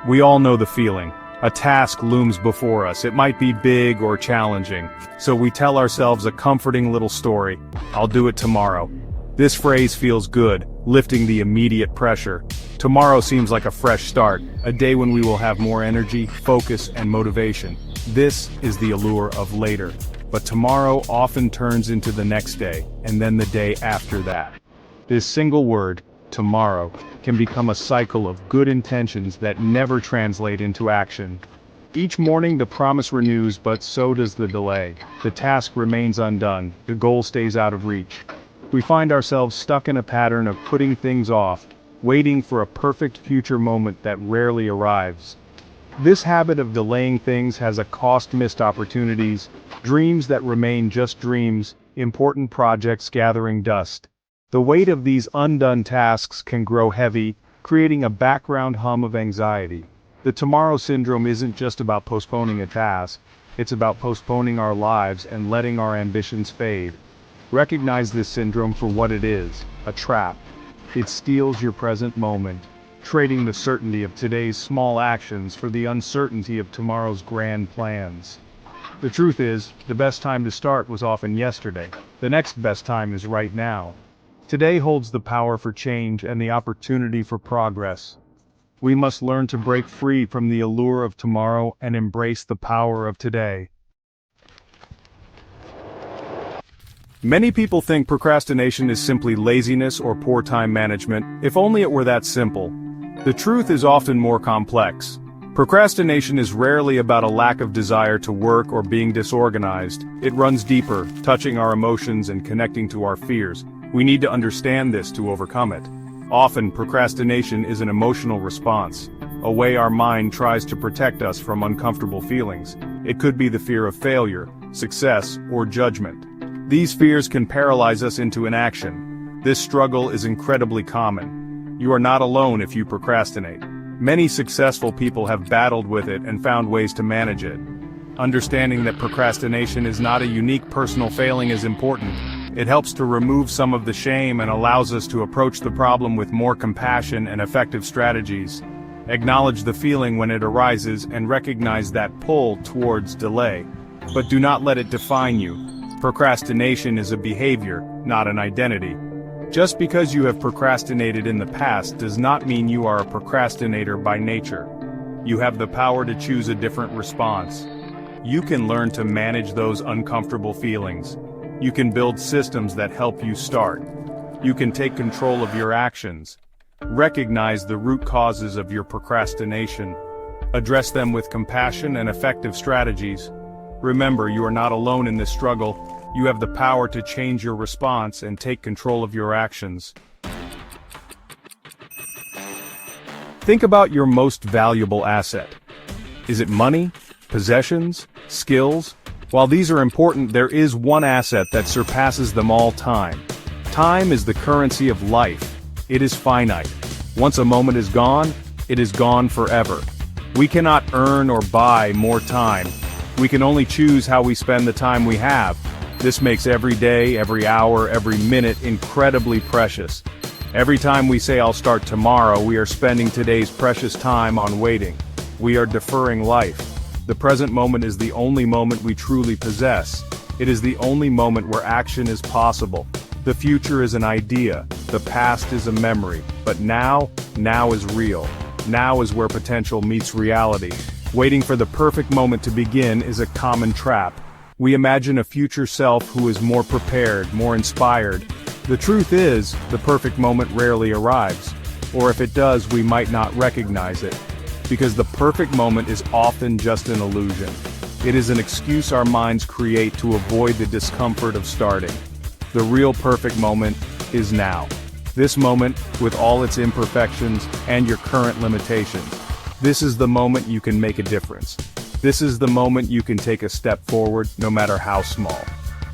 We all know the feeling. A task looms before us. It might be big or challenging. So we tell ourselves a comforting little story. I'll do it tomorrow. This phrase feels good, lifting the immediate pressure. Tomorrow seems like a fresh start, a day when we will have more energy, focus, and motivation. This is the allure of later. But tomorrow often turns into the next day, and then the day after that. This single word, tomorrow, can become a cycle of good intentions that never translate into action. Each morning the promise renews, but so does the delay. The task remains undone, the goal stays out of reach. We find ourselves stuck in a pattern of putting things off, waiting for a perfect future moment that rarely arrives. This habit of delaying things has a cost: missed opportunities, dreams that remain just dreams, important projects gathering dust. The weight of these undone tasks can grow heavy, creating a background hum of anxiety. The tomorrow syndrome isn't just about postponing a task, it's about postponing our lives and letting our ambitions fade. Recognize this syndrome for what it is, a trap. It steals your present moment, trading the certainty of today's small actions for the uncertainty of tomorrow's grand plans. The truth is, the best time to start was often yesterday. The next best time is right now. Today holds the power for change and the opportunity for progress. We must learn to break free from the allure of tomorrow and embrace the power of today. Many people think procrastination is simply laziness or poor time management. If only it were that simple. The truth is often more complex. Procrastination is rarely about a lack of desire to work or being disorganized. It runs deeper, touching our emotions and connecting to our fears. We need to understand this to overcome it. Often, procrastination is an emotional response, a way our mind tries to protect us from uncomfortable feelings. It could be the fear of failure, success, or judgment. These fears can paralyze us into inaction. This struggle is incredibly common. You are not alone if you procrastinate. Many successful people have battled with it and found ways to manage it. Understanding that procrastination is not a unique personal failing is important. It helps to remove some of the shame and allows us to approach the problem with more compassion and effective strategies. Acknowledge the feeling when it arises and recognize that pull towards delay. But do not let it define you. Procrastination is a behavior, not an identity. Just because you have procrastinated in the past does not mean you are a procrastinator by nature. You have the power to choose a different response. You can learn to manage those uncomfortable feelings. You can build systems that help you start. You can take control of your actions. Recognize the root causes of your procrastination. Address them with compassion and effective strategies. Remember, you are not alone in this struggle. You have the power to change your response and take control of your actions. Think about your most valuable asset. Is it money, possessions, skills? While these are important, there is one asset that surpasses them all: time. Time is the currency of life. It is finite. Once a moment is gone, it is gone forever. We cannot earn or buy more time. We can only choose how we spend the time we have. This makes every day, every hour, every minute incredibly precious. Every time we say "I'll start tomorrow," we are spending today's precious time on waiting. We are deferring life. The present moment is the only moment we truly possess. It is the only moment where action is possible. The future is an idea. The past is a memory. But now is real. Now is where potential meets reality. Waiting for the perfect moment to begin is a common trap. We imagine a future self who is more prepared, more inspired. The truth is, the perfect moment rarely arrives. Or if it does, we might not recognize it. Because the perfect moment is often just an illusion. It is an excuse our minds create to avoid the discomfort of starting. The real perfect moment is now. This moment, with all its imperfections and your current limitations. This is the moment you can make a difference. This is the moment you can take a step forward, no matter how small.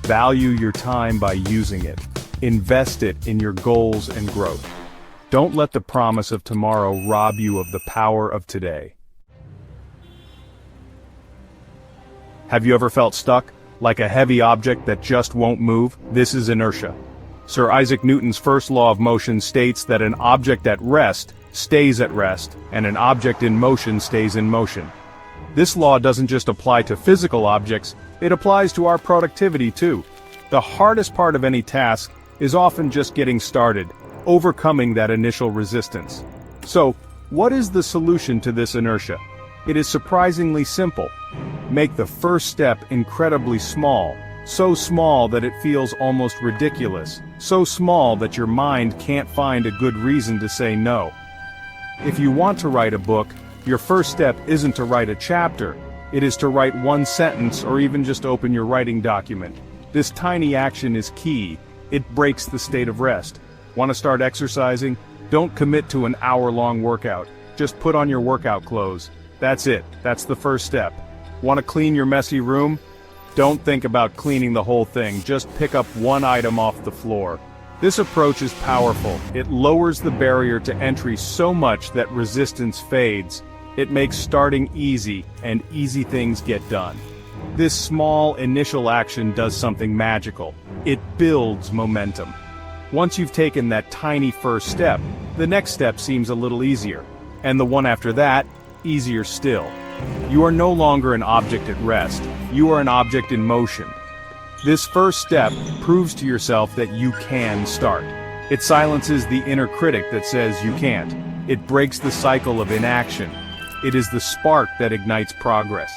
Value your time by using it. Invest it in your goals and growth. Don't let the promise of tomorrow rob you of the power of today. Have you ever felt stuck, like a heavy object that just won't move? This is inertia. Sir Isaac Newton's first law of motion states that an object at rest stays at rest, and an object in motion stays in motion. This law doesn't just apply to physical objects, it applies to our productivity too. The hardest part of any task is often just getting started, overcoming that initial resistance. So, what is the solution to this inertia? It is surprisingly simple. Make the first step incredibly small, so small that it feels almost ridiculous, so small that your mind can't find a good reason to say no. If you want to write a book, your first step isn't to write a chapter, it is to write one sentence or even just open your writing document. This tiny action is key. It breaks the state of rest. Want to start exercising? Don't commit to an hour-long workout. Just put on your workout clothes. That's it. That's the first step. Want to clean your messy room? Don't think about cleaning the whole thing. Just pick up one item off the floor. This approach is powerful. It lowers the barrier to entry so much that resistance fades. It makes starting easy, and easy things get done. This small initial action does something magical. It builds momentum. Once you've taken that tiny first step, the next step seems a little easier. And the one after that, easier still. You are no longer an object at rest. You are an object in motion. This first step proves to yourself that you can start. It silences the inner critic that says you can't. It breaks the cycle of inaction. It is the spark that ignites progress.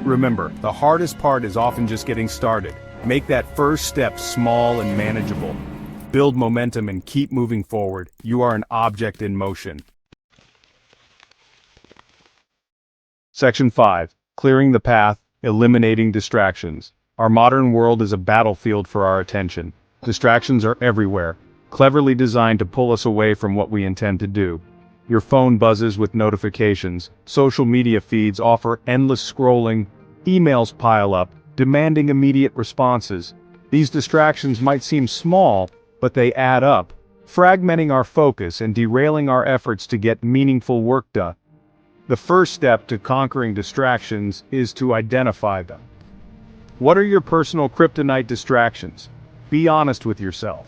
Remember, the hardest part is often just getting started. Make that first step small and manageable. Build momentum and keep moving forward. You are an object in motion. Section 5. Clearing the path, eliminating distractions. Our modern world is a battlefield for our attention. Distractions are everywhere, cleverly designed to pull us away from what we intend to do. Your phone buzzes with notifications, social media feeds offer endless scrolling, emails pile up, demanding immediate responses. These distractions might seem small, but they add up, fragmenting our focus and derailing our efforts to get meaningful work done. The first step to conquering distractions is to identify them. What are your personal kryptonite distractions? Be honest with yourself.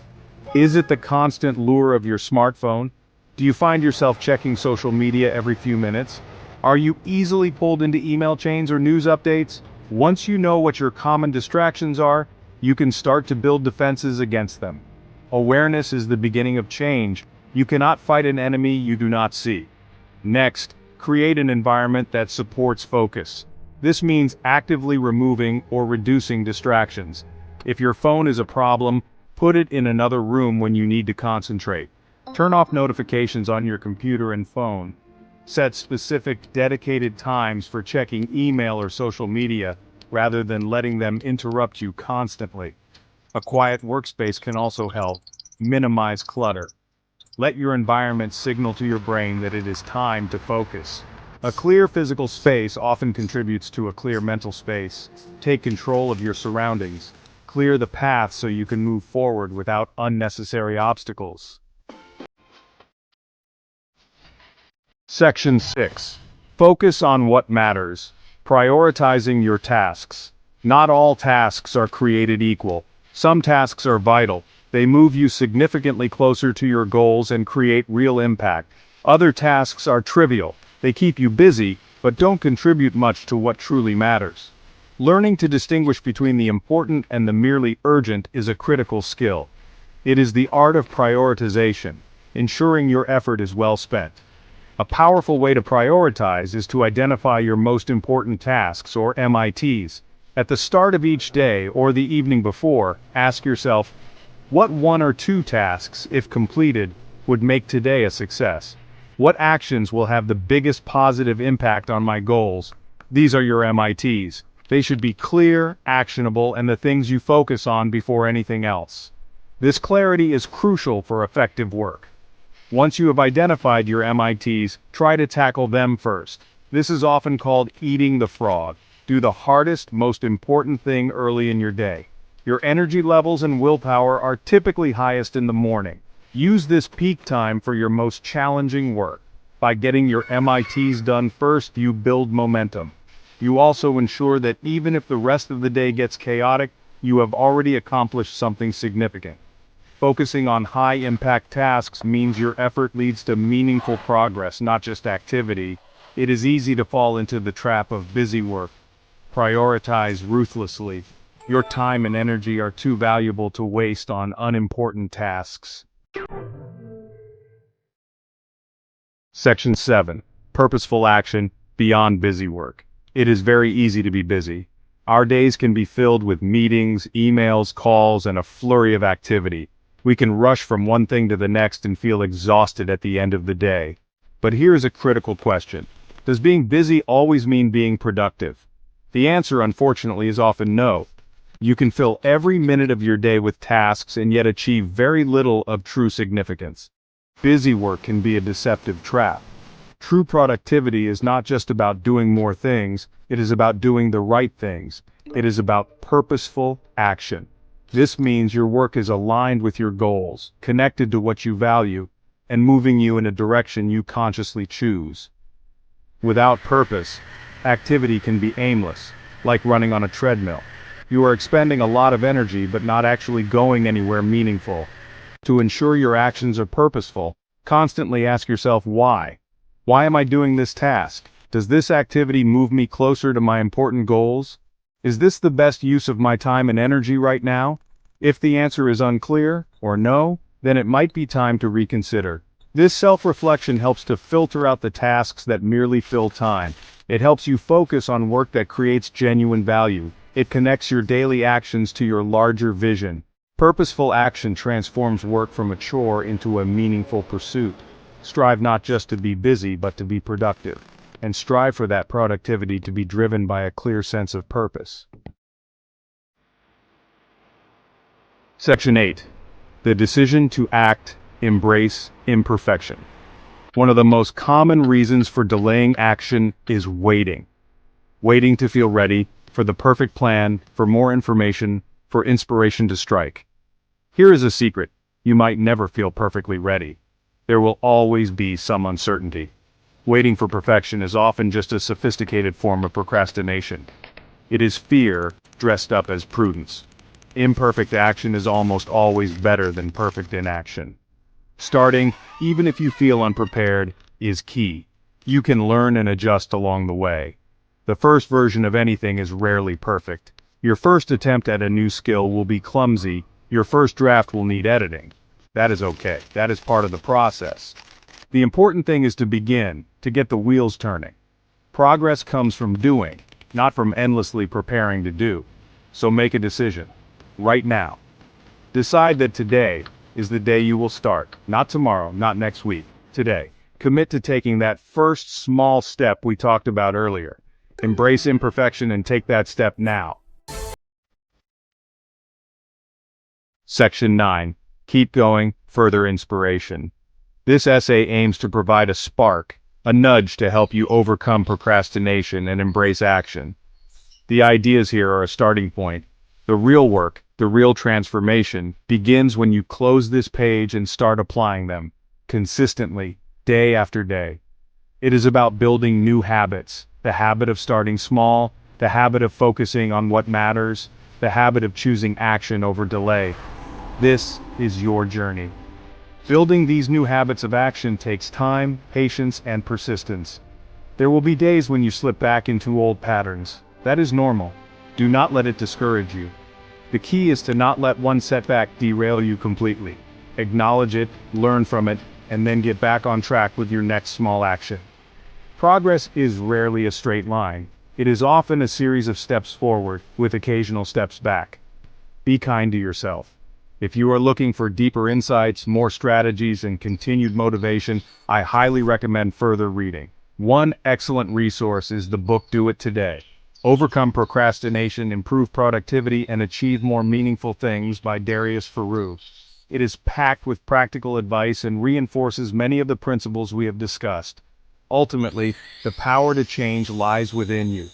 Is it the constant lure of your smartphone? Do you find yourself checking social media every few minutes? Are you easily pulled into email chains or news updates? Once you know what your common distractions are, you can start to build defenses against them. Awareness is the beginning of change. You cannot fight an enemy you do not see. Next, create an environment that supports focus. This means actively removing or reducing distractions. If your phone is a problem, put it in another room when you need to concentrate. Turn off notifications on your computer and phone. Set specific, dedicated times for checking email or social media, rather than letting them interrupt you constantly. A quiet workspace can also help. Minimize clutter. Let your environment signal to your brain that it is time to focus. A clear physical space often contributes to a clear mental space. Take control of your surroundings. Clear the path so you can move forward without unnecessary obstacles. Section 6. Focus on what matters. Prioritizing your tasks. Not all tasks are created equal. Some tasks are vital. They move you significantly closer to your goals and create real impact. Other tasks are trivial. They keep you busy, but don't contribute much to what truly matters. Learning to distinguish between the important and the merely urgent is a critical skill. It is the art of prioritization, ensuring your effort is well spent. A powerful way to prioritize is to identify your most important tasks, or MITs. At the start of each day or the evening before, ask yourself, what one or two tasks, if completed, would make today a success? What actions will have the biggest positive impact on my goals? These are your MITs. They should be clear, actionable, and the things you focus on before anything else. This clarity is crucial for effective work. Once you have identified your MITs, try to tackle them first. This is often called eating the frog. Do the hardest, most important thing early in your day. Your energy levels and willpower are typically highest in the morning. Use this peak time for your most challenging work. By getting your MITs done first, you build momentum. You also ensure that even if the rest of the day gets chaotic, you have already accomplished something significant. Focusing on high-impact tasks means your effort leads to meaningful progress, not just activity. It is easy to fall into the trap of busy work. Prioritize ruthlessly. Your time and energy are too valuable to waste on unimportant tasks. Section 7. Purposeful action beyond busy work. It is very easy to be busy. Our days can be filled with meetings, emails, calls, and a flurry of activity. We can rush from one thing to the next and feel exhausted at the end of the day. But here's a critical question. Does being busy always mean being productive? The answer, unfortunately, is often no. You can fill every minute of your day with tasks and yet achieve very little of true significance. Busy work can be a deceptive trap. True productivity is not just about doing more things, it is about doing the right things. It is about purposeful action. This means your work is aligned with your goals, connected to what you value, and moving you in a direction you consciously choose. Without purpose, activity can be aimless, like running on a treadmill. You are expending a lot of energy but not actually going anywhere meaningful. To ensure your actions are purposeful, constantly ask yourself why. Why am I doing this task? Does this activity move me closer to my important goals? Is this the best use of my time and energy right now? If the answer is unclear, or no, then it might be time to reconsider. This self-reflection helps to filter out the tasks that merely fill time. It helps you focus on work that creates genuine value. It connects your daily actions to your larger vision. Purposeful action transforms work from a chore into a meaningful pursuit. Strive not just to be busy but to be productive. And strive for that productivity to be driven by a clear sense of purpose. Section 8. The decision to act, embrace imperfection. One of the most common reasons for delaying action is waiting. Waiting to feel ready, for the perfect plan, for more information, for inspiration to strike. Here is a secret. You might never feel perfectly ready. There will always be some uncertainty. Waiting for perfection is often just a sophisticated form of procrastination. It is fear dressed up as prudence. Imperfect action is almost always better than perfect inaction. Starting, even if you feel unprepared, is key. You can learn and adjust along the way. The first version of anything is rarely perfect. Your first attempt at a new skill will be clumsy. Your first draft will need editing. That is okay. That is part of the process. The important thing is to begin, to get the wheels turning. Progress comes from doing, not from endlessly preparing to do. So make a decision. Right now. Decide that today is the day you will start. Not tomorrow, not next week. Today. Commit to taking that first small step we talked about earlier. Embrace imperfection and take that step now. Section 9. Keep going, further inspiration. This essay aims to provide a spark, a nudge to help you overcome procrastination and embrace action. The ideas here are a starting point. The real work, the real transformation, begins when you close this page and start applying them, consistently, day after day. It is about building new habits, the habit of starting small, the habit of focusing on what matters, the habit of choosing action over delay. This is your journey. Building these new habits of action takes time, patience, and persistence. There will be days when you slip back into old patterns. That is normal. Do not let it discourage you. The key is to not let one setback derail you completely. Acknowledge it, learn from it, and then get back on track with your next small action. Progress is rarely a straight line. It is often a series of steps forward, with occasional steps back. Be kind to yourself. If you are looking for deeper insights, more strategies, and continued motivation, I highly recommend further reading. One excellent resource is the book Do It Today. Overcome Procrastination, Improve Productivity, and Achieve More Meaningful Things by Darius Foroux. It is packed with practical advice and reinforces many of the principles we have discussed. Ultimately, the power to change lies within you.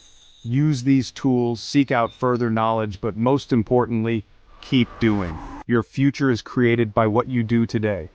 Use these tools, seek out further knowledge, but most importantly, keep doing. Your future is created by what you do today.